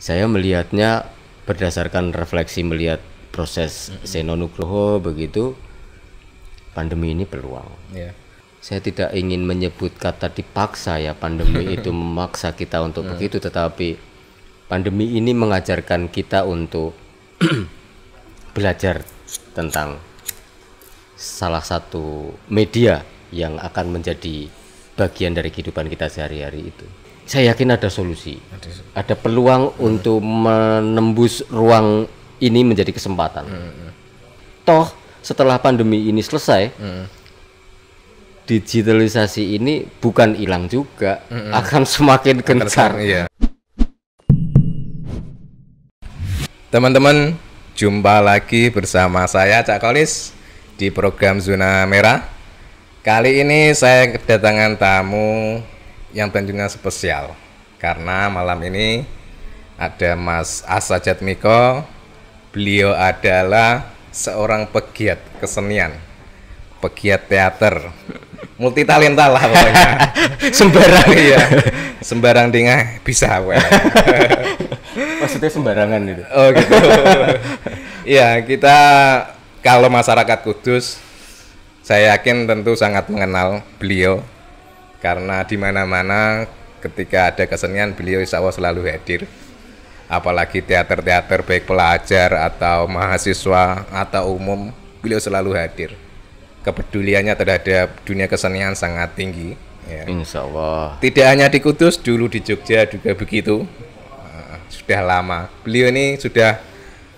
Saya melihatnya berdasarkan refleksi melihat proses Seno Nugroho begitu, pandemi ini peluang. Saya tidak ingin menyebut kata dipaksa ya, pandemi itu memaksa kita untuk begitu, tetapi pandemi ini mengajarkan kita untuk belajar tentang salah satu media yang akan menjadi bagian dari kehidupan kita sehari-hari itu. Saya yakin ada solusi, ada peluang untuk menembus ruang ini menjadi kesempatan. Toh setelah pandemi ini selesai, digitalisasi ini bukan hilang juga, akan semakin gencar. Iya. Teman-teman, jumpa lagi bersama saya Cak Kolis di program Zona Merah. Kali ini saya kedatangan tamu yang tentunya spesial karena malam ini ada Mas Asa Jatmiko. Beliau adalah seorang pegiat kesenian, pegiat teater, multitalenta lah pokoknya. Sembarang ya, sembarang dingah bisa. Maksudnya sembarangan itu. Oh gitu. Ya, kita kalau masyarakat Kudus, saya yakin tentu sangat mengenal beliau karena di mana-mana ketika ada kesenian beliau insya Allah selalu hadir. Apalagi teater-teater baik pelajar atau mahasiswa atau umum, beliau selalu hadir. Kepeduliannya terhadap dunia kesenian sangat tinggi. Ya. Insya Allah. Tidak hanya di Kudus, dulu di Jogja juga begitu. Sudah lama. Beliau ini sudah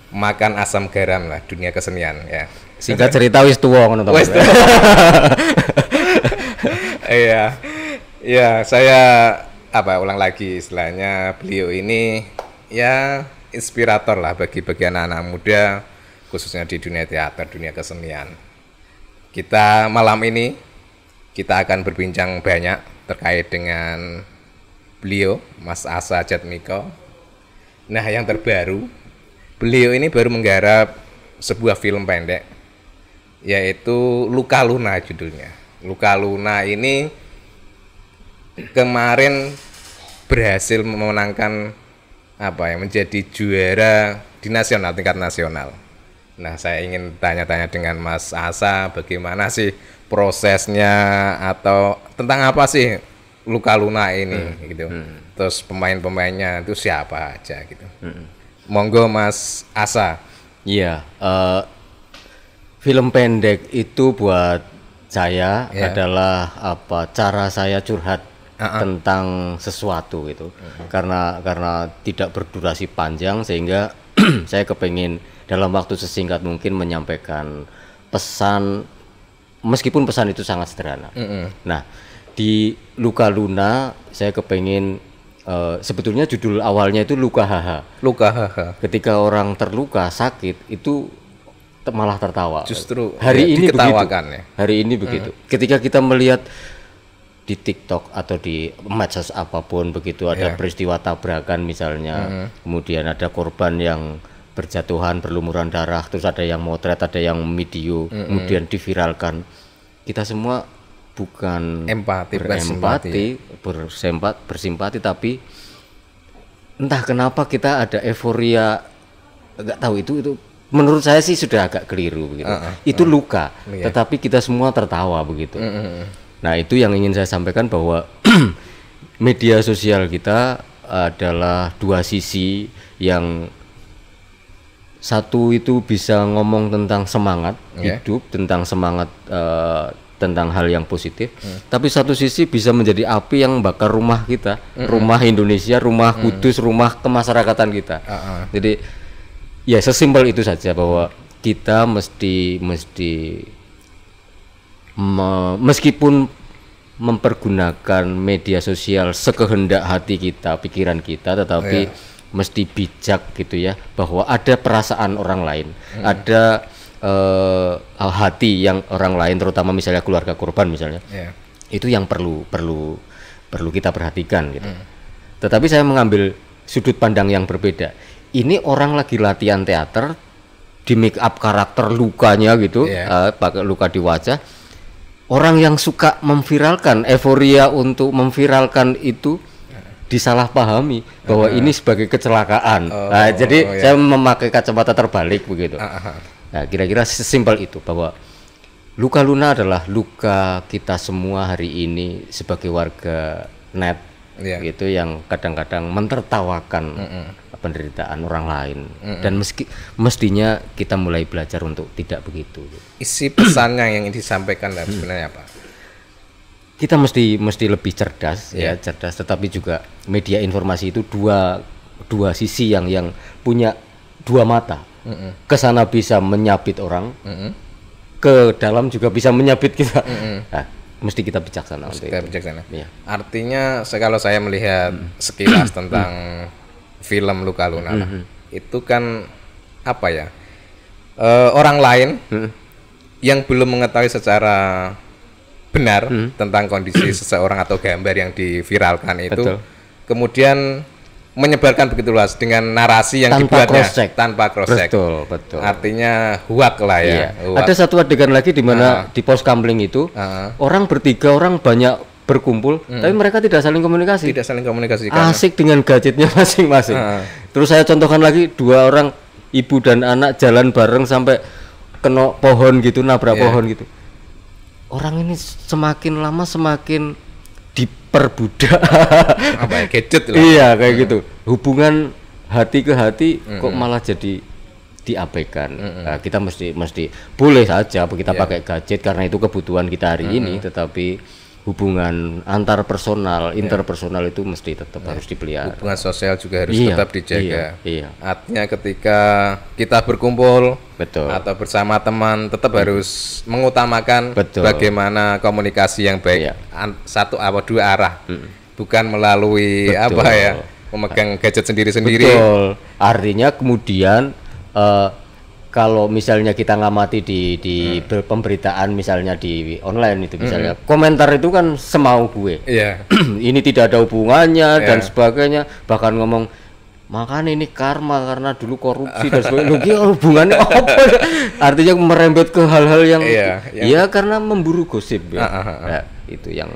makan asam garam lah dunia kesenian ya. Singkat cerita wis tuwa ngono to. Iya. Ya, saya ulang lagi istilahnya beliau ini ya inspirator lah bagi anak-anak muda khususnya di dunia teater, dunia kesenian. Kita malam ini kita akan berbincang banyak terkait dengan beliau, Mas Asa Jatmiko. Nah, yang terbaru, beliau ini baru menggarap sebuah film pendek, yaitu Luka Luna judulnya. Luka Luna ini kemarin berhasil memenangkan menjadi juara di nasional, tingkat nasional. Nah, saya ingin tanya-tanya dengan Mas Asa, bagaimana sih prosesnya atau tentang apa sih Luka Luna ini gitu. Terus pemain-pemainnya itu siapa aja gitu. Monggo Mas Asa. Iya, film pendek itu buat saya adalah cara saya curhat tentang sesuatu gitu. Karena tidak berdurasi panjang sehingga saya kepingin dalam waktu sesingkat mungkin menyampaikan pesan, meskipun pesan itu sangat sederhana. Nah, di Luka Luna saya kepingin sebetulnya judul awalnya itu Luka Haha. Luka Haha. Ketika orang terluka sakit itu malah tertawa. Justru hari ini begitu. Ya. Hari ini begitu. Ketika kita melihat di TikTok atau di medsos apapun begitu ada peristiwa tabrakan misalnya, kemudian ada korban yang berjatuhan berlumuran darah, terus ada yang motret, ada yang video, kemudian diviralkan. Kita semua bukan bersimpati, tapi entah kenapa kita ada euforia, nggak tahu itu menurut saya sih sudah agak keliru begitu. Itu luka, tetapi kita semua tertawa begitu. Nah, itu yang ingin saya sampaikan bahwa media sosial kita adalah dua sisi, yang satu itu bisa ngomong tentang semangat hidup, tentang semangat tentang hal yang positif, tapi satu sisi bisa menjadi api yang membakar rumah kita, rumah Indonesia, rumah Kudus, rumah kemasyarakatan kita. Jadi ya sesimpel itu saja, bahwa kita mesti meskipun mempergunakan media sosial sekehendak hati kita, pikiran kita, tetapi mesti bijak gitu ya, bahwa ada perasaan orang lain, ada hati yang orang lain, terutama misalnya keluarga korban misalnya, itu yang perlu kita perhatikan gitu. Tetapi saya mengambil sudut pandang yang berbeda. Ini orang lagi latihan teater, di make up karakter lukanya gitu, pakai luka di wajah. Orang yang suka memviralkan, euforia untuk memviralkan itu disalahpahami bahwa ini sebagai kecelakaan. Jadi saya memakai kacamata terbalik begitu. Nah, kira-kira sesimpel itu, bahwa luka Luna adalah luka kita semua hari ini sebagai warga net, gitu, yang kadang-kadang mentertawakan penderitaan orang lain, dan mestinya kita mulai belajar untuk tidak begitu. Isi pesannya yang disampaikan sebenarnya apa? Kita mesti lebih cerdas, ya cerdas, tetapi juga media informasi itu dua sisi yang punya dua mata. Ke sana bisa menyabit orang, ke dalam juga bisa menyabit kita. Nah, mesti kita bijaksana. Ya. Artinya kalau saya melihat sekilas tentang film Luka Luna, itu kan apa ya, orang lain yang belum mengetahui secara benar tentang kondisi seseorang atau gambar yang diviralkan itu, kemudian menyebarkan begitu luas dengan narasi yang dibuatnya tanpa cross check. Betul. Artinya huak lah ya. Ada satu adegan lagi di mana di pos kamling itu orang bertiga orang banyak berkumpul, tapi mereka tidak saling komunikasi. Asik dengan gadgetnya masing-masing. Terus saya contohkan lagi, 2 orang ibu dan anak jalan bareng sampai kena pohon gitu, nabrak pohon gitu. Orang ini semakin lama semakin diperbudak. Apa ya, gadget lah. Iya, kayak gitu. Hubungan hati ke hati kok malah jadi diabaikan. Nah, kita mesti boleh saja kita pakai gadget karena itu kebutuhan kita hari ini, tetapi hubungan antar personal, interpersonal itu mesti tetap harus dipelihara. Hubungan sosial juga harus tetap dijaga. Artinya ketika kita berkumpul atau bersama teman, tetap harus mengutamakan bagaimana komunikasi yang baik, satu atau 2 arah, bukan melalui memegang gadget sendiri-sendiri. Betul. Artinya kemudian kalau misalnya kita ngamati di pemberitaan misalnya di online itu, misalnya komentar itu kan semau gue. Ini tidak ada hubungannya dan sebagainya, bahkan ngomong makanya ini karma karena dulu korupsi dan sebagainya. Hubungannya apa? Artinya merembet ke hal-hal yang karena memburu gosip ya. Nah, itu yang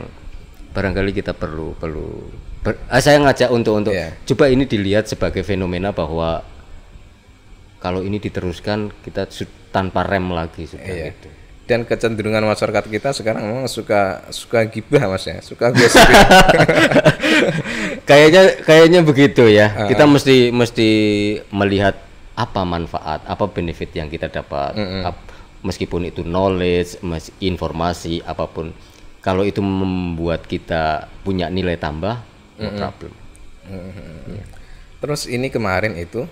barangkali kita perlu saya ngajak untuk coba ini dilihat sebagai fenomena bahwa kalau ini diteruskan kita tanpa rem lagi sudah gitu. Dan kecenderungan masyarakat kita sekarang memang suka gibah Mas ya, suka gosip. Kayaknya begitu ya. Kita mesti melihat apa manfaat, apa benefit yang kita dapat. Meskipun itu knowledge, informasi apapun, kalau itu membuat kita punya nilai tambah, no problem. Terus ini kemarin itu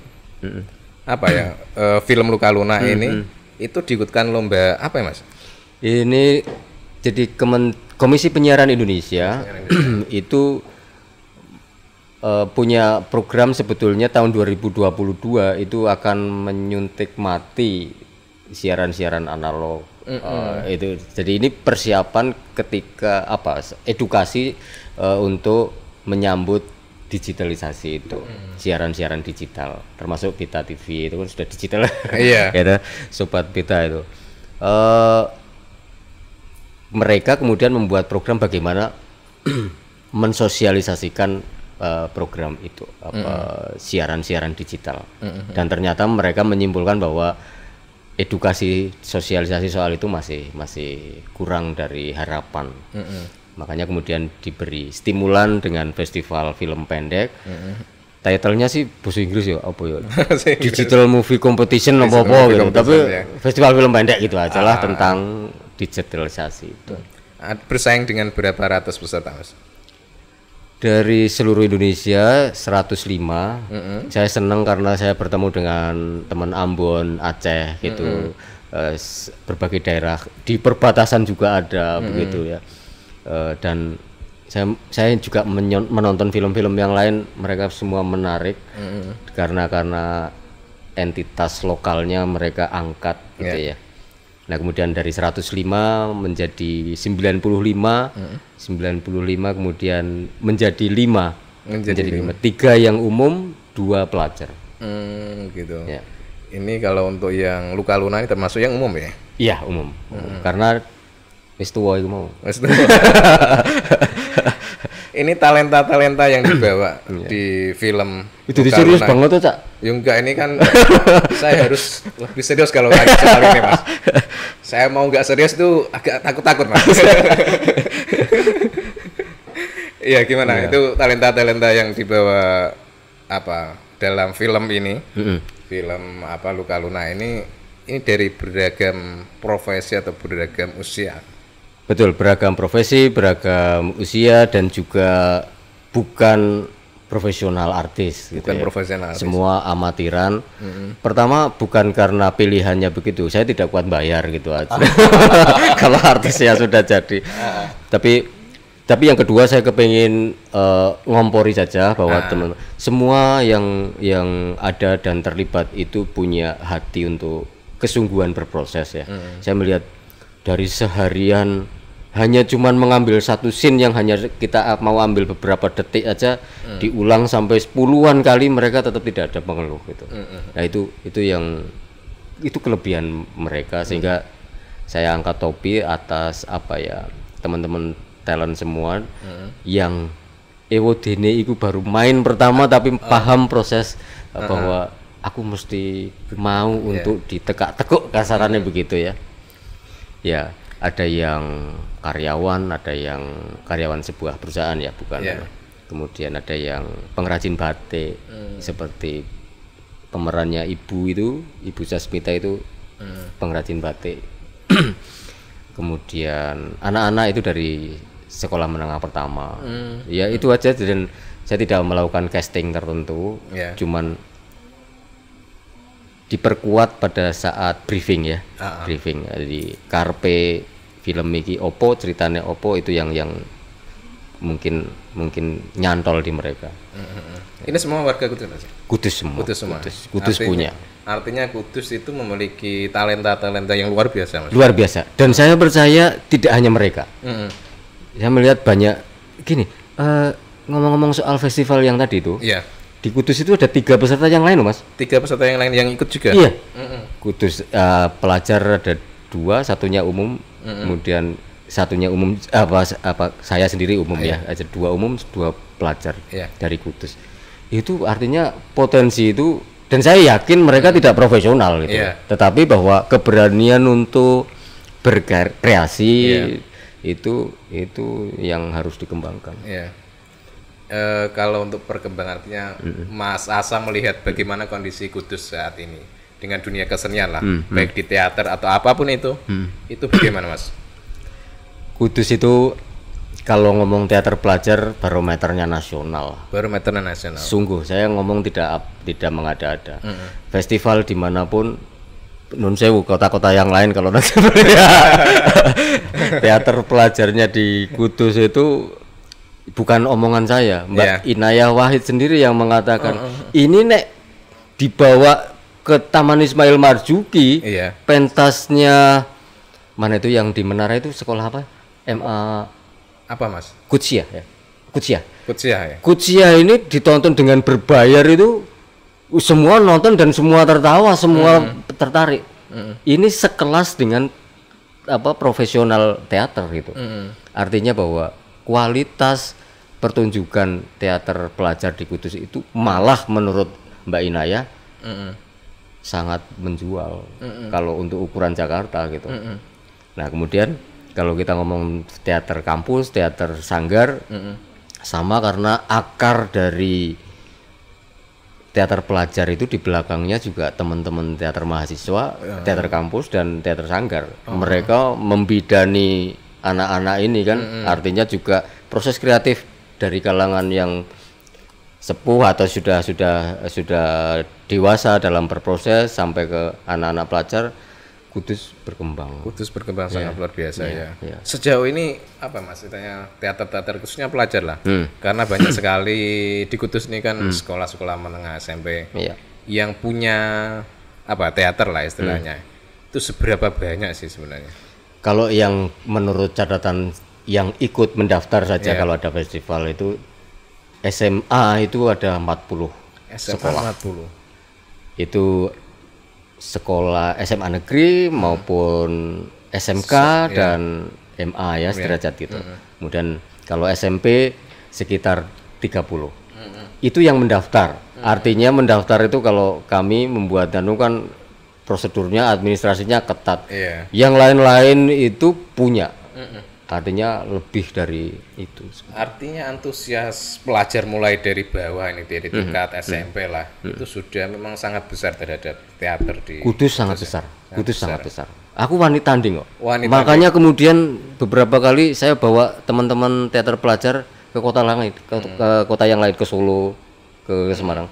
film Luka Luna ini itu diikutkan lomba apa ya Mas? Ini jadi Komisi Penyiaran Indonesia itu punya program sebetulnya tahun 2022 itu akan menyuntik mati siaran-siaran analog. Itu jadi ini persiapan ketika edukasi untuk menyambut digitalisasi itu, siaran-siaran digital, termasuk Beta TV itu kan sudah digital. Gitu, Sobat Beta itu. Mereka kemudian membuat program bagaimana mensosialisasikan program itu, siaran-siaran digital. Dan ternyata mereka menyimpulkan bahwa edukasi sosialisasi soal itu masih kurang dari harapan. Makanya kemudian diberi stimulan dengan festival film pendek. Title-nya sih bahasa Inggris ya, apa ya? Digital Movie Competition apa gitu. Tapi festival film pendek gitu aja lah tentang digitalisasi itu. Bersaing dengan berapa ratus peserta, Mas? Dari seluruh Indonesia 105. Saya senang karena saya bertemu dengan teman Ambon, Aceh gitu. Berbagai daerah di perbatasan juga ada begitu ya. Dan saya juga menonton film-film yang lain, mereka semua menarik karena entitas lokalnya mereka angkat gitu ya. Nah kemudian dari 105 menjadi 95, 95 kemudian menjadi 5, menjadi 5. 3 yang umum, 2 pelajar. Gitu. Ya. Ini kalau untuk yang Luka Luna ini termasuk yang umum ya? Iya umum. Karena wis tuwa iku mau. ini talenta-talenta yang dibawa di film Itu serius banget tuh, Cak. Ya enggak, ini kan saya harus lebih serius kalau tanya soal ini, Mas. Saya mau enggak serius tuh agak takut-takut, Mas. Iya, gimana? Itu talenta-talenta yang dibawa apa dalam film ini? Film apa Luka Luna ini dari beragam profesi atau beragam usia. Betul, beragam profesi, beragam usia, dan juga bukan profesional artis. Bukan gitu ya. profesional artis. Semua amatiran. Pertama bukan karena pilihannya begitu, saya tidak kuat bayar gitu aja. Kalau artisnya sudah jadi. Tapi yang kedua saya kepingin ngompori saja bahwa teman semua yang ada dan terlibat itu punya hati untuk kesungguhan berproses ya. Saya melihat dari seharian hanya cuman mengambil satu scene yang hanya kita mau ambil beberapa detik aja, diulang sampai puluhan kali mereka tetap tidak ada pengeluh gitu. Nah itu kelebihan mereka, sehingga saya angkat topi atas apa ya teman-teman talent semua yang ewodene itu baru main pertama tapi paham proses bahwa aku mesti mau untuk ditekuk kasarannya begitu ya. Ya, ada yang karyawan, ada yang karyawan sebuah perusahaan ya, bukan. Kemudian ada yang pengrajin batik seperti pemerannya Ibu Sasmita itu pengrajin batik. Kemudian anak-anak itu dari sekolah menengah pertama. Ya itu aja, dan saya tidak melakukan casting tertentu, cuman diperkuat pada saat briefing ya. Briefing di karpe film iki opo, ceritanya opo, itu yang mungkin nyantol di mereka. Ini semua warga Kudus? Kudus semua. Kudus punya. Artinya Kudus itu memiliki talenta-talenta yang luar biasa, Mas. Luar biasa. Dan saya percaya tidak hanya mereka. Saya melihat banyak gini, ngomong-ngomong soal festival yang tadi itu. Di Kudus itu ada 3 peserta yang lain loh, Mas. 3 peserta yang lain yang ikut juga? Iya. Kudus pelajar ada 2, satunya umum, kemudian satunya umum saya sendiri umum ya, ada 2 umum, 2 pelajar dari Kudus. Itu artinya potensi itu, dan saya yakin mereka tidak profesional gitu. Tetapi bahwa keberanian untuk berkreasi itu yang harus dikembangkan. Kalau untuk perkembangan artinya Mas Asa melihat bagaimana kondisi Kudus saat ini dengan dunia kesenian lah, baik di teater atau apapun itu bagaimana, Mas? Kudus itu kalau ngomong teater pelajar barometernya nasional. Barometernya nasional. Sungguh saya ngomong tidak mengada-ada. Festival dimanapun, nun sewu kota-kota yang lain kalau nanti teater pelajarnya di Kudus itu bukan omongan saya, Mbak Inayah Wahid sendiri yang mengatakan ini nek dibawa ke Taman Ismail Marzuki, pentasnya mana itu yang di Menara itu sekolah apa? MA apa, Mas? Kutsia ya. Kutsia ini ditonton dengan berbayar itu semua nonton dan semua tertawa, semua tertarik. Ini sekelas dengan profesional teater gitu. Artinya bahwa kualitas pertunjukan teater pelajar di Kudus itu malah menurut Mbak Inayah sangat menjual kalau untuk ukuran Jakarta gitu. Nah kemudian kalau kita ngomong teater kampus, teater sanggar, sama karena akar dari teater pelajar itu di belakangnya juga teman-teman teater mahasiswa, teater kampus dan teater sanggar. Mereka membidani anak-anak ini kan, artinya juga proses kreatif dari kalangan yang sepuh atau sudah dewasa dalam berproses sampai ke anak-anak pelajar. Kudus berkembang sangat luar biasa ya. Sejauh ini apa, Mas, ceritanya teater-teater khususnya pelajar lah, karena banyak sekali di Kudus ini kan sekolah-sekolah menengah SMP yang punya teater lah istilahnya. Itu seberapa banyak sih sebenarnya? Kalau yang menurut catatan yang ikut mendaftar saja kalau ada festival itu SMA itu ada 40 sekolah. 40. Itu sekolah SMA negeri maupun SMK dan MA ya sederajat gitu. Kemudian kalau SMP sekitar 30. Itu yang mendaftar. Artinya mendaftar itu kalau kami membuat kan prosedurnya, administrasinya ketat. Yang lain-lain itu punya. Artinya lebih dari itu. Artinya antusias pelajar mulai dari bawah ini, dari tingkat SMP lah, itu sudah memang sangat besar terhadap teater di Kudus. Sangat besar. Kudus sangat besar. Aku wanita tanding kok. Makanya kemudian beberapa kali saya bawa teman-teman teater pelajar ke kota lain, ke kota yang lain, ke Solo, ke Semarang.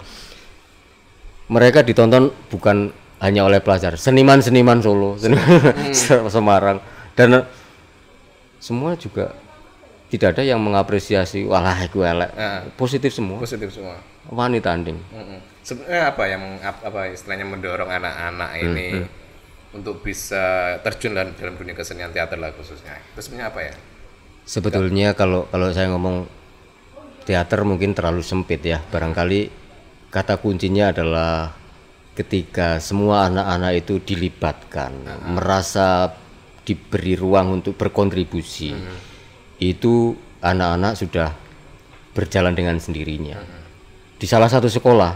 Mereka ditonton bukan hanya oleh pelajar, seniman-seniman Solo, Semarang, dan semua juga tidak ada yang mengapresiasi walah iku elek. Positif semua. Wanita tanding. Sebenarnya apa istilahnya mendorong anak-anak ini untuk bisa terjun dalam dunia kesenian teater lah khususnya. Itu sebenarnya apa ya? Sebetulnya kalau saya ngomong teater mungkin terlalu sempit ya. Barangkali kata kuncinya adalah ketika semua anak-anak itu dilibatkan, merasa diberi ruang untuk berkontribusi. Itu anak-anak sudah berjalan dengan sendirinya. Di salah satu sekolah,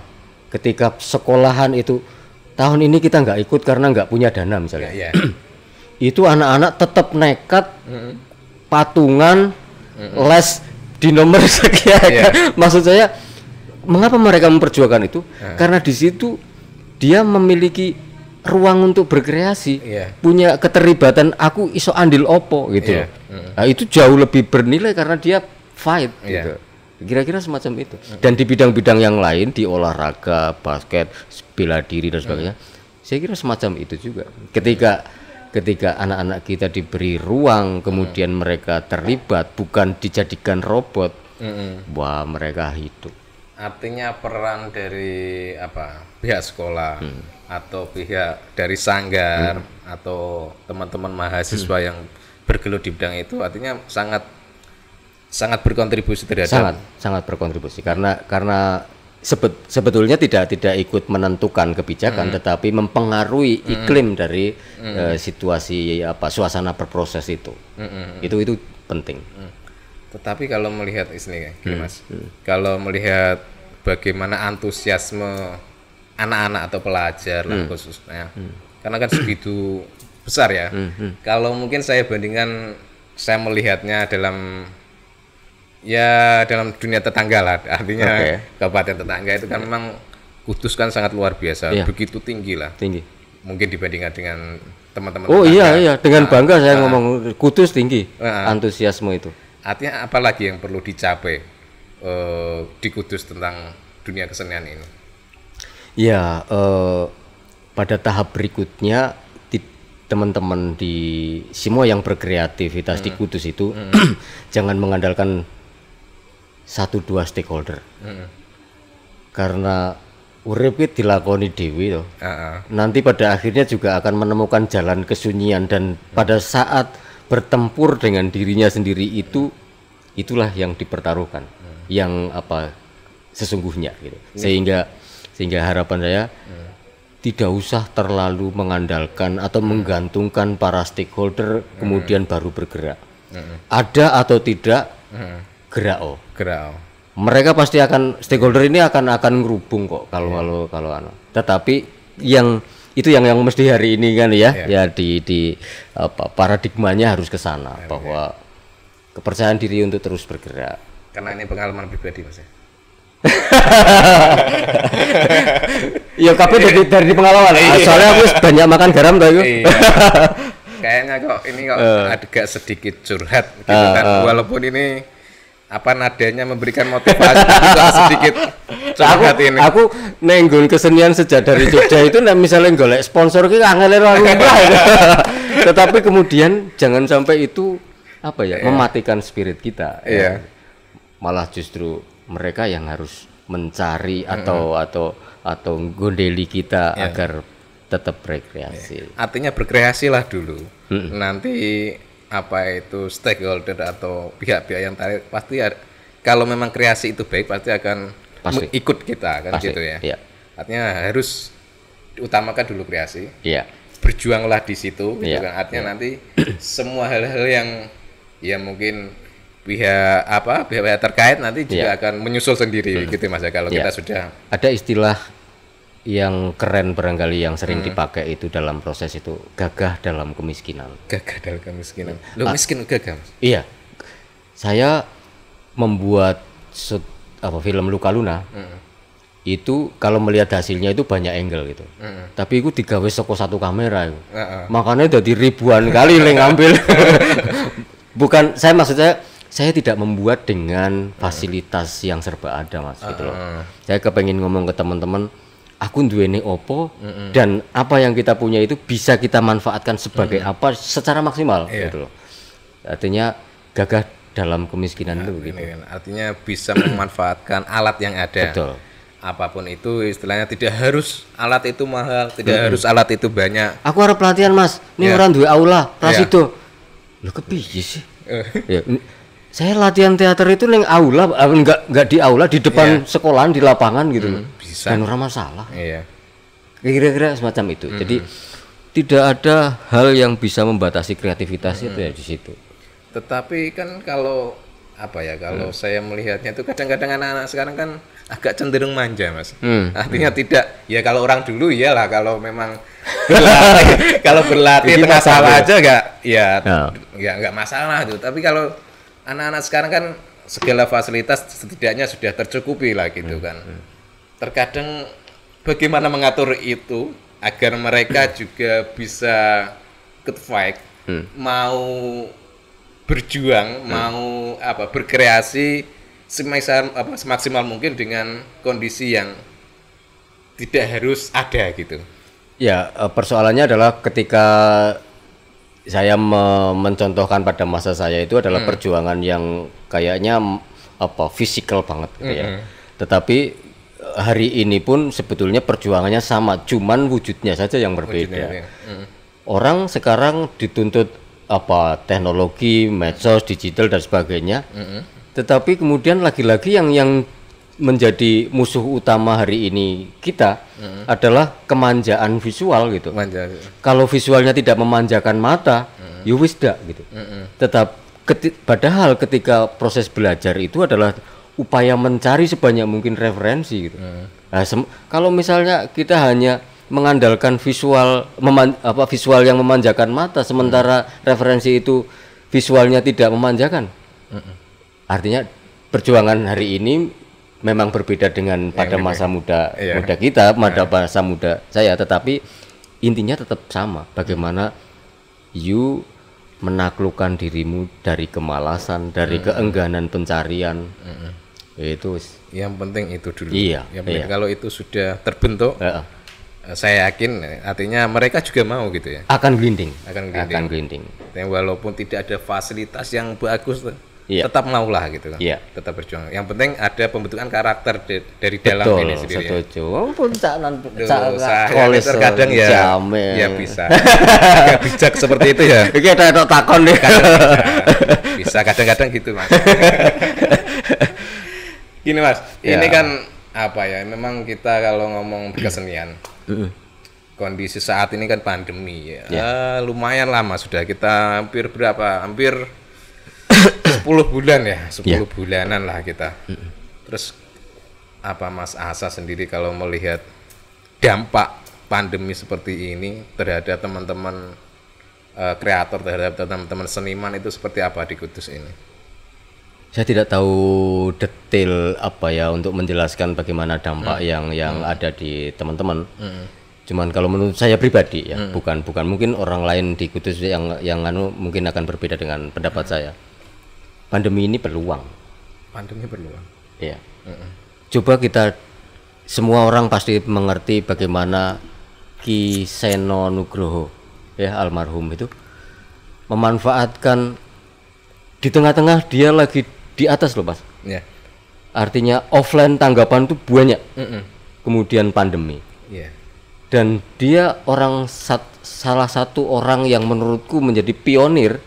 ketika sekolahan itu tahun ini kita nggak ikut karena nggak punya dana misalnya, itu anak-anak tetap nekat patungan les di nomor sekian. Maksud saya, mengapa mereka memperjuangkan itu? Karena di situ dia memiliki ruang untuk berkreasi, punya keterlibatan. Aku iso andil opo gitu. Nah, itu jauh lebih bernilai karena dia fight gitu. Kira-kira semacam itu. Dan di bidang-bidang yang lain, di olahraga, basket, bela diri dan sebagainya, saya kira semacam itu juga. Ketika anak-anak kita diberi ruang, kemudian mereka terlibat, bukan dijadikan robot, wah mereka hidup. Artinya peran dari pihak sekolah atau pihak dari sanggar atau teman-teman mahasiswa yang bergelut di bidang itu, artinya sangat berkontribusi terhadap sangat berkontribusi karena sebetulnya tidak ikut menentukan kebijakan, tetapi mempengaruhi iklim dari situasi suasana berproses itu. Itu penting. Tetapi kalau melihat ini Mas, kalau melihat bagaimana antusiasme anak-anak atau pelajar lah khususnya, karena kan segitu besar ya. Kalau mungkin saya bandingkan, saya melihatnya dalam dunia tetangga lah, artinya kabupaten tetangga itu kan memang Kudus kan sangat luar biasa, begitu tinggi lah. Mungkin dibandingkan dengan teman-teman. Oh tetangga. Iya, dengan bangga saya ngomong Kudus tinggi antusiasme itu. Artinya apalagi yang perlu dicapai di Kudus tentang dunia kesenian ini? Ya, pada tahap berikutnya teman-teman di semua yang berkreativitas di Kudus itu jangan mengandalkan 1-2 stakeholder. Karena urip dilakoni dewi toh. Nanti pada akhirnya juga akan menemukan jalan kesunyian, dan pada saat bertempur dengan dirinya sendiri itulah yang dipertaruhkan, yang sesungguhnya gitu. Sehingga harapan saya tidak usah terlalu mengandalkan atau menggantungkan para stakeholder kemudian baru bergerak. Ada atau tidak gerak. Mereka pasti stakeholder ini akan ngerubung kok kalau tetapi yang mesti hari ini kan ya di paradigmanya harus ke sana, bahwa kepercayaan diri untuk terus bergerak. Karena ini pengalaman pribadi Mas ya. Ya kabeh dari pengalaman. Soalnya aku banyak makan garam tuh itu. Kayaknya kok agak sedikit curhat gitu kan. Walaupun ini nadanya memberikan motivasi juga sedikit curhat ini. Aku nenggon kesenian sejak dari Jogja itu misalnya golek sponsor ki angel ora lumrah. Tetapi kemudian jangan sampai itu mematikan spirit kita. Malah justru mereka yang harus mencari atau gondeli kita agar tetap berkreasi. Artinya berkreasi lah dulu. Nanti stakeholder atau pihak-pihak yang tarik pasti kalau memang kreasi itu baik pasti akan ikut kita kan gitu ya. Artinya harus diutamakan dulu kreasi. Berjuanglah di situ gitu kan. Artinya nanti semua hal-hal yang mungkin pihak terkait nanti juga akan menyusul sendiri gitu Mas ya, kalau kita sudah ada istilah yang keren barangkali yang sering dipakai itu dalam proses itu, gagah dalam kemiskinan. Gagah dalam kemiskinan. Lo miskin gagah Mas? Iya. Saya membuat film Luka Luna. Itu kalau melihat hasilnya itu banyak angle gitu. Tapi itu digawe saka satu kamera itu. Makanya jadi ribuan kali yang ngambil. Bukan, maksudnya saya tidak membuat dengan fasilitas yang serba ada Mas gitu loh. Saya kepengen ngomong ke teman-teman, aku duweni opo dan apa yang kita punya itu bisa kita manfaatkan sebagai apa secara maksimal gitu loh. Artinya gagah dalam kemiskinan itu gitu. Artinya bisa memanfaatkan alat yang ada. Betul. Apapun itu istilahnya, tidak harus alat itu mahal, tidak harus alat itu banyak. Aku harap pelatihan Mas, ini orang duwe aula, prasido. Lho kepiye sih? Ya, saya latihan teater itu neng aula, enggak di aula, di depan sekolahan, di lapangan gitu loh. Bisa. Dan orang masalah. Iya. Kira-kira semacam itu. Jadi tidak ada hal yang bisa membatasi kreativitas itu ya di situ. Tetapi kan kalau kalau saya melihatnya itu kadang-kadang anak-anak sekarang kan agak cenderung manja Mas. Artinya tidak, ya kalau orang dulu iyalah, kalau memang berlatih tengah salah aja enggak masalah tuh. Tapi kalau anak-anak sekarang kan segala fasilitas setidaknya sudah tercukupi lah gitu kan. Terkadang bagaimana mengatur itu agar mereka juga bisa fight, mau berjuang, mau berkreasi semaksimal mungkin dengan kondisi yang tidak harus ada gitu. Ya, persoalannya adalah ketika saya mencontohkan pada masa saya itu adalah perjuangan yang kayaknya fisikal banget gitu ya. Tetapi hari ini pun sebetulnya perjuangannya sama, cuman wujudnya saja yang berbeda. Orang sekarang dituntut teknologi, medsos, digital dan sebagainya. Tetapi kemudian lagi-lagi yang menjadi musuh utama hari ini kita adalah kemanjaan visual gitu. Kalau visualnya tidak memanjakan mata, ya wis dak gitu. Padahal ketika proses belajar itu adalah upaya mencari sebanyak mungkin referensi gitu. Nah, kalau misalnya kita hanya mengandalkan visual yang memanjakan mata, sementara referensi itu visualnya tidak memanjakan, artinya perjuangan hari ini memang berbeda dengan pada masa muda kita, masa muda saya, tetapi intinya tetap sama. Bagaimana you menaklukkan dirimu dari kemalasan, dari keengganan pencarian. Itu yang penting itu dulu. Yang penting kalau itu sudah terbentuk, saya yakin artinya mereka juga mau gitu ya. Akan glinding. Walaupun tidak ada fasilitas yang bagus, tetap maulah gitu kan. Tetap berjuang. Yang penting ada pembentukan karakter dari dalam ini sendiri. Setuju. Ampun terkadang ya bisa. Agak bijak seperti itu ya. Iki ada takon nih. Bisa kadang-kadang gitu Mas. Gini Mas, ini kan memang kita kalau ngomong kesenian, kondisi saat ini kan pandemi ya. Lumayan lama sudah kita hampir 10 bulan ya, 10 bulanan lah kita. Terus Mas Asa sendiri kalau melihat dampak pandemi seperti ini terhadap teman-teman kreator, terhadap teman-teman seniman itu seperti apa di Kudus ini? Saya tidak tahu detail untuk menjelaskan bagaimana dampak yang ada di teman-teman. Cuman kalau menurut saya pribadi ya, bukan mungkin orang lain di Kudus yang mungkin akan berbeda dengan pendapat saya. Pandemi ini peluang. Iya. Coba kita semua orang pasti mengerti bagaimana Ki Seno Nugroho almarhum itu memanfaatkan di tengah-tengah dia lagi di atas loh Mas. Artinya offline tanggapan itu banyak. Kemudian pandemi. Dan dia salah satu orang yang menurutku menjadi pionir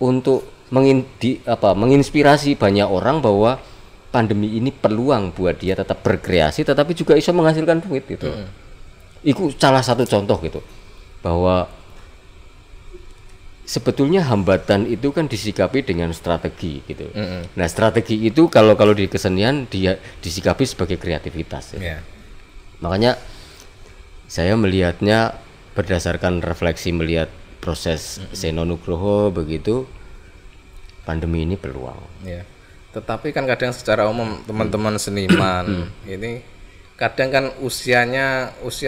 untuk menginspirasi banyak orang bahwa pandemi ini peluang buat dia tetap berkreasi tetapi juga bisa menghasilkan duit gitu. Itu salah satu contoh gitu bahwa sebetulnya hambatan itu kan disikapi dengan strategi gitu. Nah, strategi itu kalau di kesenian dia disikapi sebagai kreativitas ya. Makanya saya melihatnya berdasarkan refleksi melihat proses Seno Nugroho begitu, pandemi ini peluang. Tetapi kan kadang secara umum teman-teman seniman ini kadang kan usia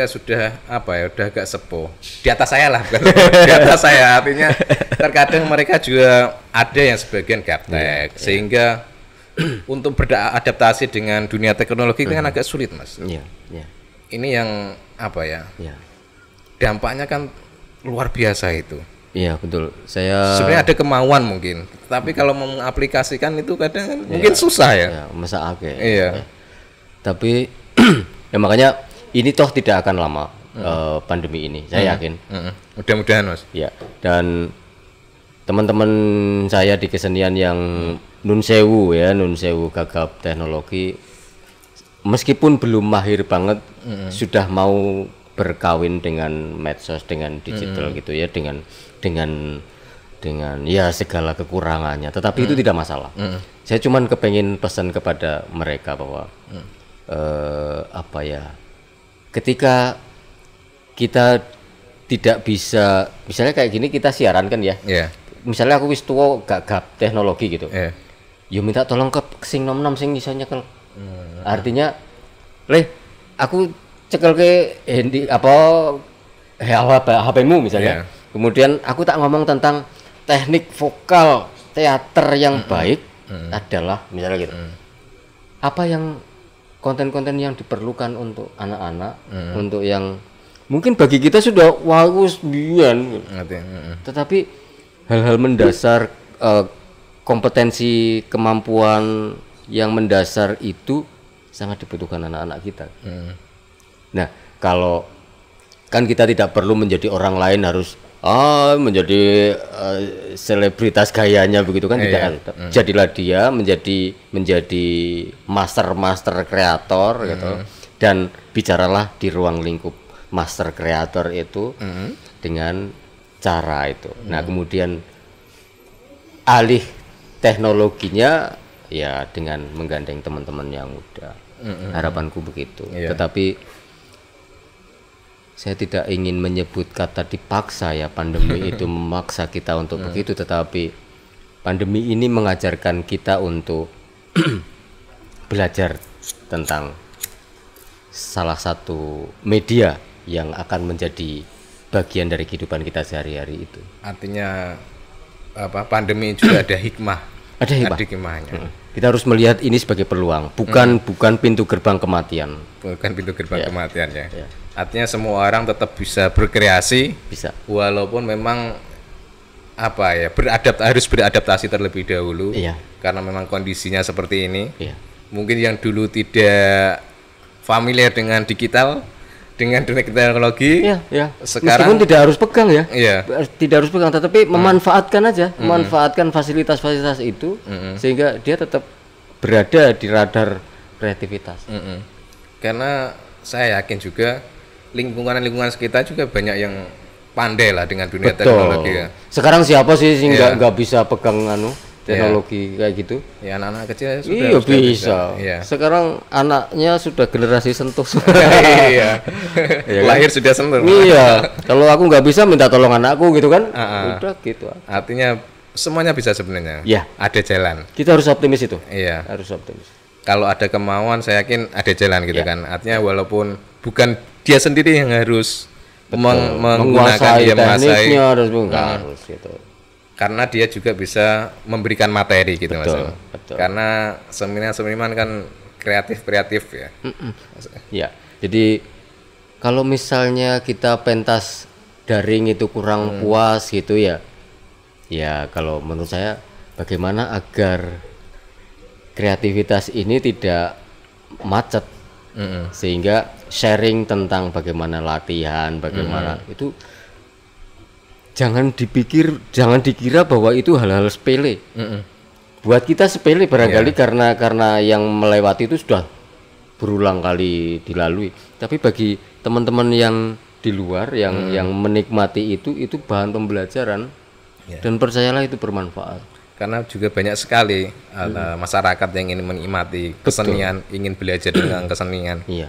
sudah udah agak sepuh. Di atas saya lah, bukan di atas saya. Artinya terkadang mereka juga ada yang sebagian gaptek, sehingga untuk beradaptasi dengan dunia teknologi kan agak sulit, Mas. Ini yang dampaknya kan luar biasa itu. Iya betul. Saya sebenarnya ada kemauan mungkin, tapi kalau mau mengaplikasikan itu kadang kan mungkin susah ya. Masa Tapi ya makanya ini toh tidak akan lama pandemi ini, saya yakin. Mudah-mudahan, Mas. Ya. Dan teman-teman saya di kesenian yang nun sewu gagap teknologi, meskipun belum mahir banget, sudah mau berkawin dengan medsos, dengan digital gitu ya, dengan ya segala kekurangannya, tetapi itu tidak masalah. Saya cuman kepengen pesan kepada mereka bahwa ketika kita tidak bisa, misalnya kayak gini kita siaran kan ya, misalnya aku wis tua gagap teknologi gitu, yo minta tolong ke sing nom-nom sing iso nyekel. Artinya aku cekel ke HP-mu misalnya. Kemudian aku tak ngomong tentang teknik vokal teater yang baik adalah misalnya gitu. Apa yang konten-konten yang diperlukan untuk anak-anak, untuk yang mungkin bagi kita sudah bian. Tetapi hal-hal mendasar, kompetensi, kemampuan yang mendasar itu sangat dibutuhkan anak-anak kita. Nah, kalau kan kita tidak perlu menjadi orang lain harus menjadi selebritas gayanya begitu kan, tidak. Jadilah dia menjadi master kreator gitu, dan bicaralah di ruang lingkup master kreator itu dengan cara itu. Nah, kemudian alih teknologinya ya dengan menggandeng teman-teman yang muda. Harapanku begitu. Tetapi saya tidak ingin menyebut kata dipaksa ya, pandemi itu memaksa kita untuk begitu, tetapi pandemi ini mengajarkan kita untuk belajar tentang salah satu media yang akan menjadi bagian dari kehidupan kita sehari-hari itu. Artinya pandemi juga ada hikmah. Ada hikmahnya. Kita harus melihat ini sebagai peluang, bukan pintu gerbang kematian. Bukan pintu gerbang kematian ya. Artinya semua orang tetap bisa berkreasi, walaupun memang harus beradaptasi terlebih dahulu, karena memang kondisinya seperti ini. Mungkin yang dulu tidak familiar dengan digital, dengan dunia teknologi, sekarang meskipun tidak harus pegang tidak harus pegang, tetapi memanfaatkan aja, memanfaatkan fasilitas-fasilitas itu, sehingga dia tetap berada di radar kreativitas. Karena saya yakin juga lingkungan sekitar juga banyak yang pandai lah dengan dunia teknologi ya. Sekarang siapa sih yang nggak bisa pegang teknologi kayak gitu? Ya anak-anak kecil sudah bisa. Sekarang anaknya sudah generasi sentuh. Lahir sudah sentuh. Kalau aku nggak bisa minta tolong anakku gitu kan? Udah gitu. Artinya semuanya bisa sebenarnya. Ada jalan. Kita harus optimis itu. Harus optimis. Kalau ada kemauan, saya yakin ada jalan gitu kan. Artinya walaupun bukan dia sendiri yang harus menggunakan, dia menguasai, harus gitu. Karena dia juga bisa memberikan materi gitu, Mas. Karena seniman kan kreatif ya. Jadi kalau misalnya kita pentas daring itu kurang puas gitu ya kalau menurut saya bagaimana agar kreativitas ini tidak macet, sehingga sharing tentang bagaimana latihan, bagaimana itu jangan dikira bahwa itu hal-hal sepele. Buat kita sepele barangkali karena yang melewati itu sudah berulang kali dilalui, tapi bagi teman-teman yang di luar yang menikmati itu bahan pembelajaran Dan percayalah itu bermanfaat. Karena juga banyak sekali masyarakat yang ingin menikmati kesenian, ingin belajar dengan kesenian. Iya.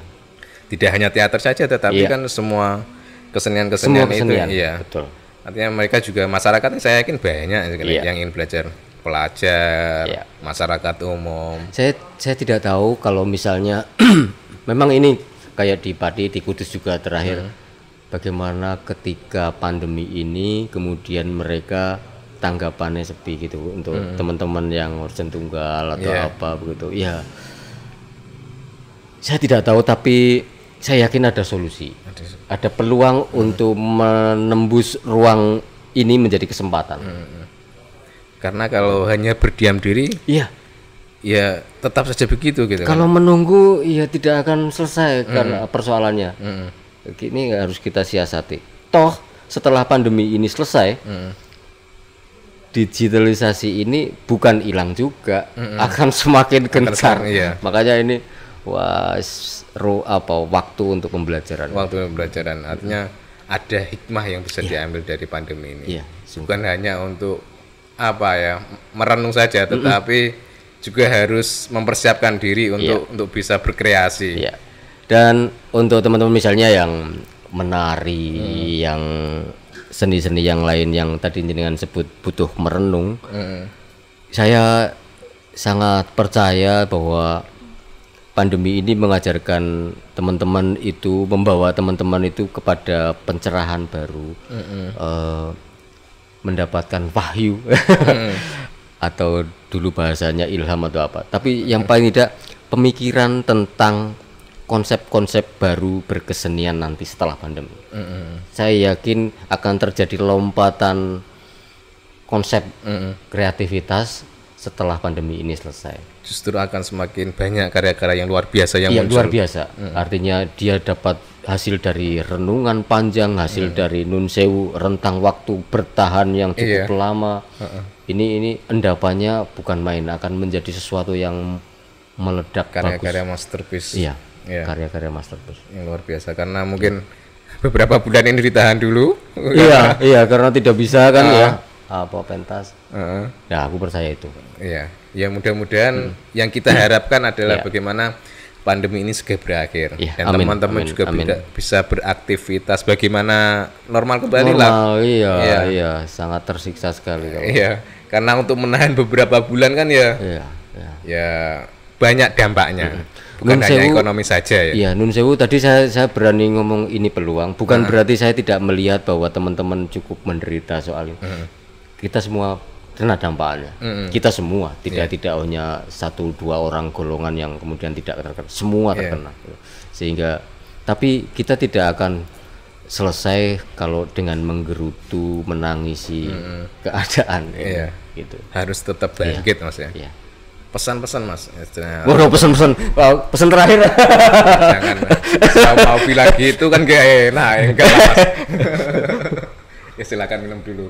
Tidak hanya teater saja, tetapi kan semua kesenian-kesenian itu. Iya. Betul. Artinya mereka juga masyarakat, saya yakin banyak yang ingin belajar, pelajar, masyarakat umum. Saya tidak tahu kalau misalnya memang ini kayak di Pati, di Kudus juga terakhir, bagaimana ketika pandemi ini kemudian mereka tanggapannya sepi gitu untuk teman-teman yang organ tunggal atau apa begitu. Ya, saya tidak tahu, tapi saya yakin ada solusi. Ada peluang untuk menembus ruang ini menjadi kesempatan. Karena kalau hanya berdiam diri, ya tetap saja begitu gitu. Kalau menunggu, ya tidak akan selesai karena persoalannya. Ini harus kita siasati. Toh setelah pandemi ini selesai, digitalisasi ini bukan hilang juga, akan semakin gencar. Makanya ini waktu untuk pembelajaran. Artinya ada hikmah yang bisa diambil dari pandemi ini. Bukan hanya untuk merenung saja, tetapi juga harus mempersiapkan diri untuk bisa berkreasi. Dan untuk teman-teman misalnya yang menari, yang seni-seni yang lain yang tadi dengan sebut butuh merenung, saya sangat percaya bahwa pandemi ini mengajarkan teman-teman itu, membawa teman-teman itu kepada pencerahan baru, mendapatkan wahyu, atau dulu bahasanya ilham atau apa. Tapi yang paling tidak pemikiran tentang konsep-konsep baru berkesenian nanti setelah pandemi. Saya yakin akan terjadi lompatan konsep kreativitas setelah pandemi ini selesai. Justru akan semakin banyak karya-karya yang luar biasa yang muncul. Luar biasa. Artinya dia dapat hasil dari renungan panjang, hasil dari nun sewu, rentang waktu bertahan yang cukup lama. Ini endapannya bukan main, akan menjadi sesuatu yang meledak. Karya-karya masterpiece. Karya-karya masterpiece yang luar biasa, karena mungkin beberapa bulan ini ditahan dulu. Karena tidak bisa kan pentas. Aku percaya itu. Ya mudah-mudahan yang kita harapkan adalah bagaimana pandemi ini segera berakhir, dan teman-teman juga bisa beraktivitas bagaimana normal kembali lah. Sangat tersiksa sekali. Karena untuk menahan beberapa bulan kan ya banyak dampaknya. Bukan hanya ekonomi saja ya. Nun sewu, tadi saya berani ngomong ini peluang, bukan berarti saya tidak melihat bahwa teman-teman cukup menderita soal ini. Kita semua kena dampaknya. Kita semua, tidak hanya 1-2 orang golongan yang kemudian tidak terkena, semua terkena. Sehingga tapi kita tidak akan selesai kalau dengan menggerutu, menangisi keadaan gitu. Harus tetap bangkit Mas ya. Pesan-pesan Mas. Pesan terakhir. Jangan mau bilang gitu kan gak enak, enggak lah Mas. Silakan minum dulu.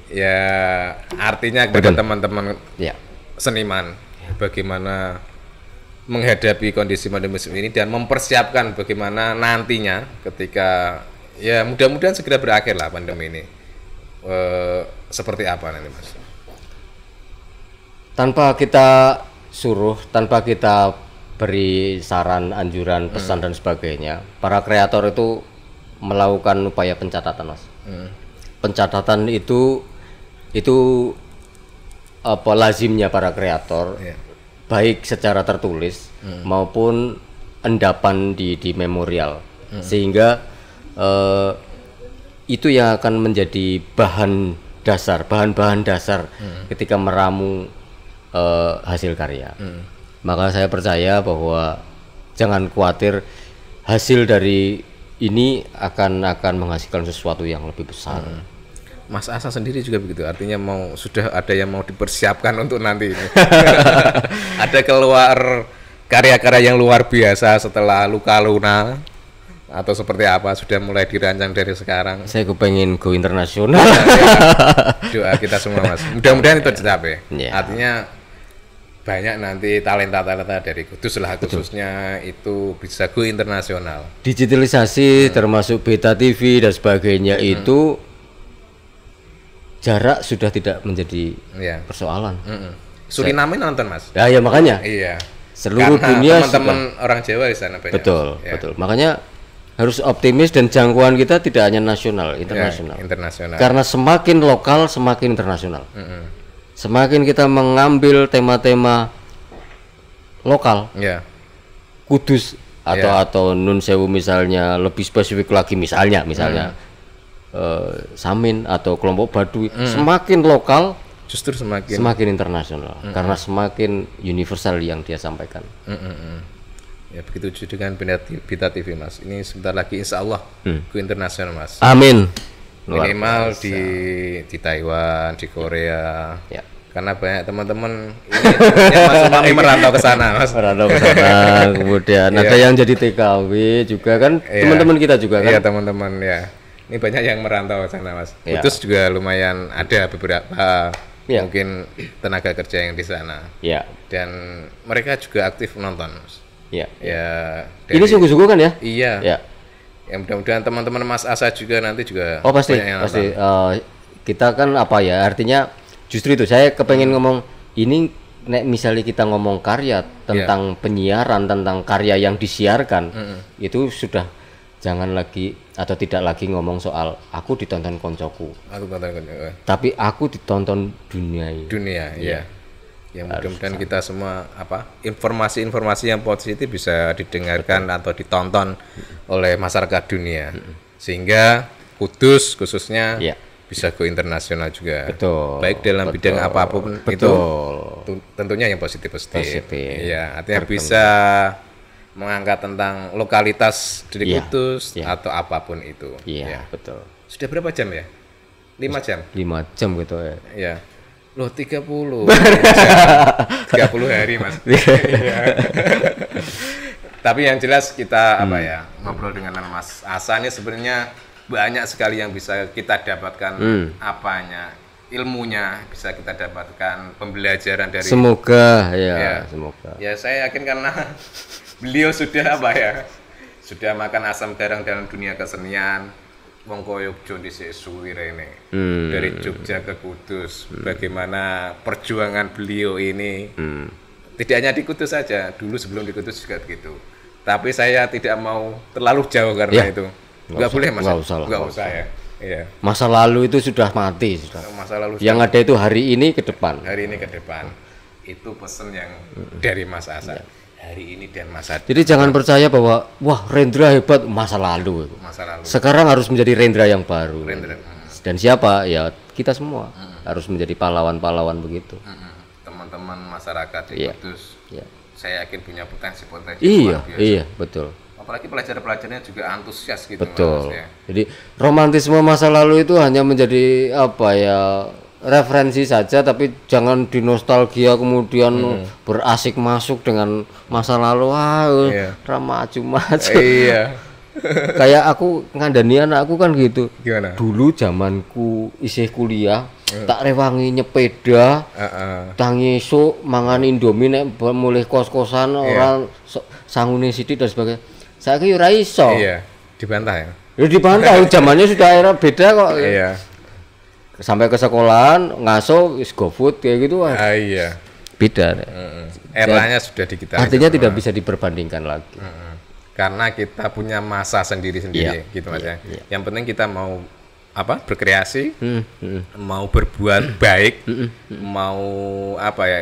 Ya artinya kepada teman-teman seniman, bagaimana menghadapi kondisi pandemi ini dan mempersiapkan bagaimana nantinya ketika mudah-mudahan segera berakhir lah pandemi ini. Seperti apa nanti Mas? Tanpa kita suruh, tanpa kita beri saran, anjuran, pesan dan sebagainya, para kreator itu melakukan upaya pencatatan Mas. Pencatatan itu lazimnya para kreator, baik secara tertulis maupun endapan di memorial, sehingga itu yang akan menjadi bahan-bahan dasar ketika meramu hasil karya. Maka saya percaya bahwa jangan khawatir, hasil dari ini akan menghasilkan sesuatu yang lebih besar. Mas Asa sendiri juga begitu, artinya sudah ada yang mau dipersiapkan untuk nanti ini. Ada keluar karya-karya yang luar biasa setelah Luka Luna atau seperti apa, sudah mulai dirancang dari sekarang? Saya kepengen go internasional. Doa kita semua Mas, mudah-mudahan itu tercapai. Artinya banyak nanti talenta-talenta dari Kudus lah khususnya itu bisa go internasional. Digitalisasi termasuk Beta TV dan sebagainya itu jarak sudah tidak menjadi Iya. persoalan. Suriname nonton Mas. Ya makanya. Iya. Seluruh Karena dunia teman-teman orang Jawa di sana banyak. betul, Mas. Ya. betul. Makanya harus optimis dan jangkauan kita tidak hanya nasional, internasional. Ya, internasional. Karena semakin lokal, semakin internasional. Semakin kita mengambil tema-tema lokal, Ya. Kudus atau Nun Sewu misalnya, lebih spesifik lagi misalnya Samin atau kelompok Baduy, semakin lokal Justru semakin internasional karena semakin universal yang dia sampaikan. Ya begitu juga dengan Bita TV Mas. Ini sebentar lagi insya Allah go internasional Mas. Amin. Minimal di Taiwan, di Korea. Ya. Karena banyak teman-teman ini Mas Umami merantau ke sana Mas. Merantau ke sana, kemudian ada yang jadi TKW juga kan, teman-teman kita juga kan. Iya teman-teman ya. Ini banyak yang merantau ke sana Mas. Kudus juga lumayan ada beberapa mungkin tenaga kerja yang di sana. Ya. Dan mereka juga aktif menonton Mas. Ya. Ya. Ini sungguh-sungguh kan ya? Iya. Ya. Ya mudah-mudahan teman-teman Mas Asa juga nanti juga. Oh pasti. Kita kan apa ya? Artinya justru itu saya kepengen ngomong ini. Nek misalnya kita ngomong karya tentang penyiaran, tentang karya yang disiarkan, itu sudah jangan lagi atau tidak lagi ngomong soal aku ditonton koncoku. Tapi aku ditonton dunia ini. Dunia, iya. Yang mudah-mudahan kita semua informasi-informasi yang positif bisa didengarkan atau ditonton oleh masyarakat dunia. Sehingga Kudus khususnya bisa go internasional juga. Betul. Baik dalam bidang apapun itu. Tentunya yang positif. Iya, artinya bisa mengangkat tentang lokalitas dari Kudus atau apapun itu. Iya, betul. Sudah berapa jam ya? 5 jam? 5 jam gitu ya. Iya. Loh 30. 30 hari Mas. Tapi yang jelas kita ngobrol dengan Mas Asa ini sebenarnya banyak sekali yang bisa kita dapatkan ilmunya, bisa kita dapatkan pembelajaran dari semoga. Ya saya yakin karena beliau sudah sudah makan asam garam dalam dunia kesenian. Wong koyo Jogja dhisik suwi rene. Dari Jogja ke Kudus, bagaimana perjuangan beliau ini. Tidak hanya di Kudus saja, dulu sebelum di Kudus juga begitu. Tapi saya tidak mau terlalu jauh karena itu. Enggak boleh Mas. Enggak usah ya. Iya. Masa lalu itu sudah mati sudah. Masa lalu yang ada itu hari ini ke depan. Hari ini ke depan. Itu pesan yang dari Mas Asa. Hari ini dan masa. Jadi jangan percaya bahwa wah Rendra hebat masa lalu. Masa lalu. Sekarang harus menjadi Rendra yang baru. Rendra. Dan siapa? Ya kita semua harus menjadi pahlawan-pahlawan begitu. Teman-teman masyarakat di Kudus. Saya yakin punya potensi. Iya, betul. Apalagi pelajar-pelajarnya juga antusias gitu. Betul. Mas, ya. Jadi romantisme masa lalu itu hanya menjadi referensi saja, tapi jangan dinostalgia kemudian berasik masuk dengan masa lalu. Maju. Iya. Kayak aku ngandani anakku kan gitu. Gimana? Dulu zamanku isih kuliah, tak rewangi nyepeda, tangi esuk mangan Indomie nek mulih kos-kosan orang sangune sithik dan sebagainya. Saiki ora iso. Iya, dibantah ya. Ya dibantah, zamannya sudah era beda kok. Iya. Sampai ke sekolahan ngaso wis GoFood kayak gitu. Iya. Beda. Eranya sudah di kita. Artinya tidak bisa diperbandingkan lagi. Karena kita punya masa sendiri-sendiri gitu Mas ya. Yang penting kita mau berkreasi, mau berbuat baik, mau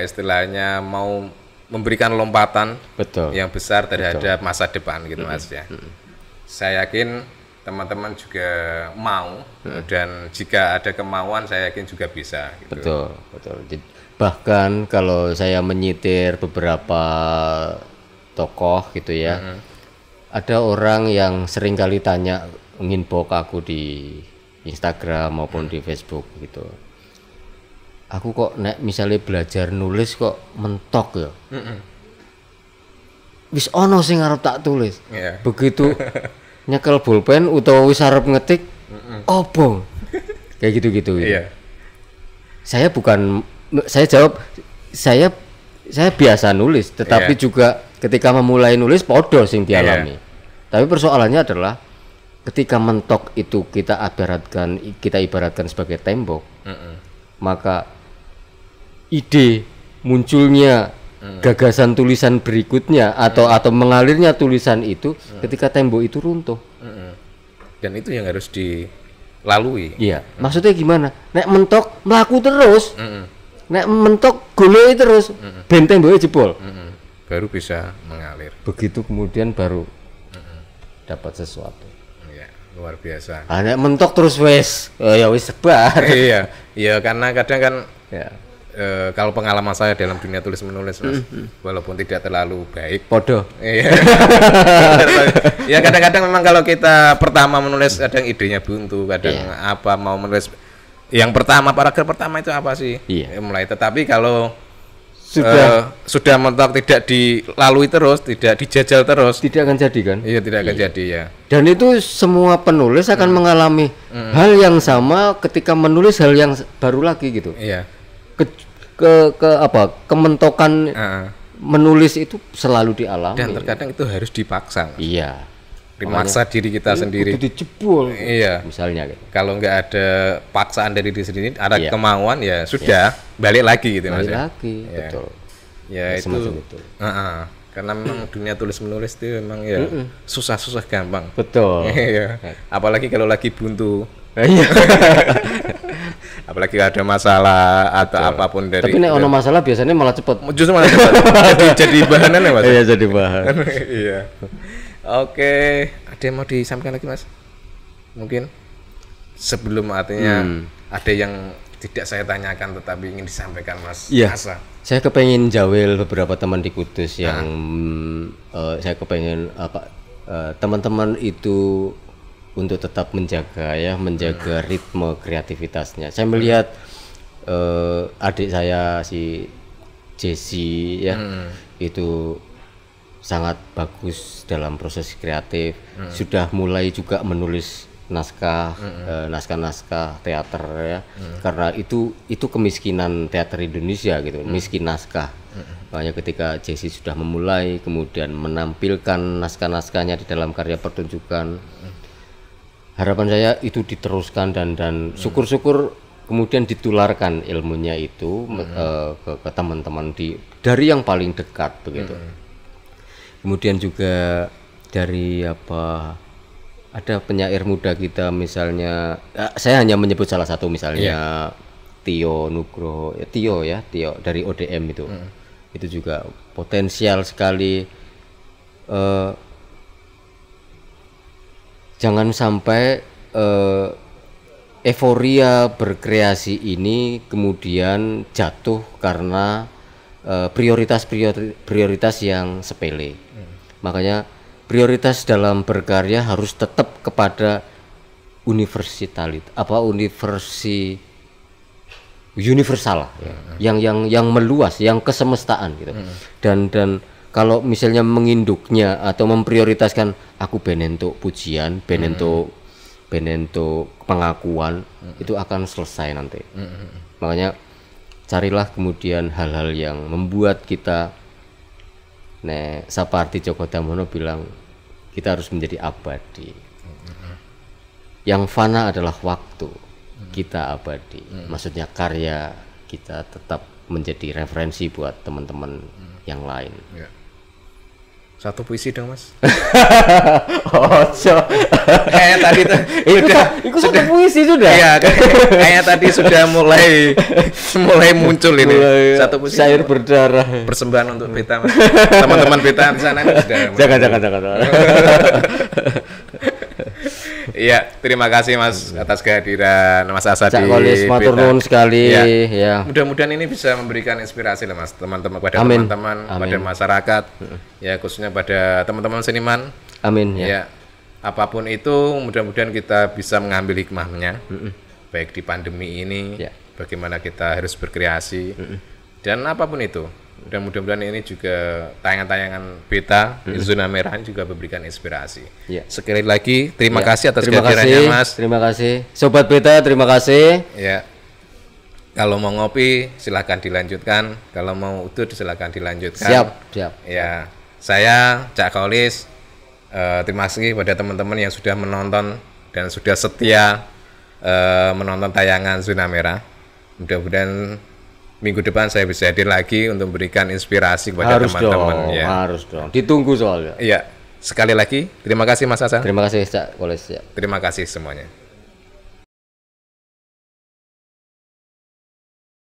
istilahnya mau memberikan lompatan yang besar terhadap masa depan gitu Mas ya. Saya yakin teman-teman juga mau dan jika ada kemauan saya yakin juga bisa gitu. Betul. Bahkan kalau saya menyitir beberapa tokoh gitu ya. Ada orang yang sering kali tanya nginbox aku di Instagram maupun di Facebook gitu. Aku kok nek misalnya belajar nulis kok mentok ya. Wis ono sing arep tak tulis. Begitu nyekel pulpen utawa wis arep ngetik opo. Kayak gitu-gitu. Iya. Saya jawab saya biasa nulis, tetapi juga ketika memulai nulis podo sing dialami. Tapi persoalannya adalah ketika mentok itu kita ibaratkan sebagai tembok, maka ide munculnya gagasan tulisan berikutnya atau mengalirnya tulisan itu ketika tembok itu runtuh. Dan itu yang harus dilalui. Iya, maksudnya gimana? Nek mentok melaku terus, nek mentok golek terus, ben temboknya jebol. Baru bisa mengalir. Begitu kemudian baru dapat sesuatu. Ya, luar biasa. Nek mentok terus wes, ya wes sebar. Iya, iya karena kadang kan Ya. Kalau pengalaman saya dalam dunia tulis menulis Mas, walaupun tidak terlalu baik. Podo. Iya. Ya kadang-kadang memang kalau kita pertama menulis kadang idenya buntu, kadang apa mau menulis yang pertama paragraf pertama itu apa sih? Iya. Mulai tetapi kalau Sudah mentok tidak dilalui terus, tidak dijajal terus, tidak akan jadi kan? iya tidak akan jadi ya. Dan itu semua penulis akan mengalami hal yang sama ketika menulis hal yang baru lagi gitu. Iya. Kementokan menulis itu selalu dialami. Dan terkadang itu harus dipaksa. Mas. Iya. Memaksa diri kita sendiri. Itu dijebol. Iya. Misalnya gitu. Kalau nggak ada paksaan dari diri sendiri, ada kemauan ya sudah balik lagi gitu Mas. Balik lagi, Ya. betul. Ya itu. Karena memang dunia tulis menulis itu memang ya susah-susah gampang. Betul. Iya. Apalagi kalau lagi buntu. Iya. Apalagi ada masalah atau apapun dari. Tapi nek ono masalah biasanya malah cepet. Justru malah cepat. jadi bahanan ya Mas. Iya, jadi bahan. Iya. Oke, ada yang mau disampaikan lagi Mas? Mungkin sebelum artinya ada yang tidak saya tanyakan tetapi ingin disampaikan Mas. Iya. Asa. Saya kepengen jawel beberapa teman di Kudus yang saya kepengen teman-teman itu untuk tetap menjaga ritme kreativitasnya. Saya melihat adik saya si Jesse ya itu sangat bagus dalam proses kreatif, sudah mulai juga menulis naskah teater ya, karena itu kemiskinan teater Indonesia gitu, miskin naskah. Makanya ketika Jesse sudah memulai kemudian menampilkan naskah-naskahnya di dalam karya pertunjukan, harapan saya itu diteruskan dan syukur-syukur kemudian ditularkan ilmunya itu ke teman-teman dari yang paling dekat begitu. Kemudian juga dari ada penyair muda kita misalnya, saya hanya menyebut salah satu misalnya Tio Nugroho, Tio dari ODM itu juga potensial sekali. Jangan sampai euforia berkreasi ini kemudian jatuh karena prioritas yang sepele. Makanya prioritas dalam berkarya harus tetap kepada universal ya. Yang meluas, yang kesemestaan gitu. Dan kalau misalnya menginduknya atau memprioritaskan aku benentuk pujian, benentuk pengakuan, itu akan selesai nanti. Makanya carilah kemudian hal-hal yang membuat kita Sapardi Djoko Damono bilang kita harus menjadi abadi. Yang fana adalah waktu, kita abadi. Maksudnya karya kita tetap menjadi referensi buat teman-teman yang lain. Ya. Satu puisi dong Mas. Kayak tadi tuh itu satu puisi sudah. Iya, kayak tadi sudah mulai muncul ini. Satu puisi. Syair berdarah. Persembahan untuk Beta Mas. Teman-teman Beta di sana sudah. Jangan. Iya, terima kasih Mas atas kehadiran Mas Asa di matur nuwun sekali ya. Mudah-mudahan ini bisa memberikan inspirasi lah Mas teman-teman pada teman-teman, pada masyarakat ya khususnya pada teman-teman seniman. Amin ya. Apapun itu mudah-mudahan kita bisa mengambil hikmahnya. Baik di pandemi ini bagaimana kita harus berkreasi dan apapun itu. Dan mudah-mudahan ini juga tayangan-tayangan Beta di zona merah juga memberikan inspirasi. Sekali lagi terima kasih atas kehadirannya Mas. Terima kasih. Sobat Beta, terima kasih. Ya. Kalau mau ngopi silakan dilanjutkan. Kalau mau udut silakan dilanjutkan. Siap. Ya. Saya Cak Kaulis Terima kasih pada teman-teman yang sudah menonton dan sudah setia menonton tayangan Zona Merah. Mudah-mudahan minggu depan saya bisa hadir lagi untuk memberikan inspirasi kepada teman-teman. Ya. Harus dong. Ditunggu soalnya. Iya. Sekali lagi, terima kasih Mas Hasan. Terima kasih Cak Koles ya. Terima kasih semuanya.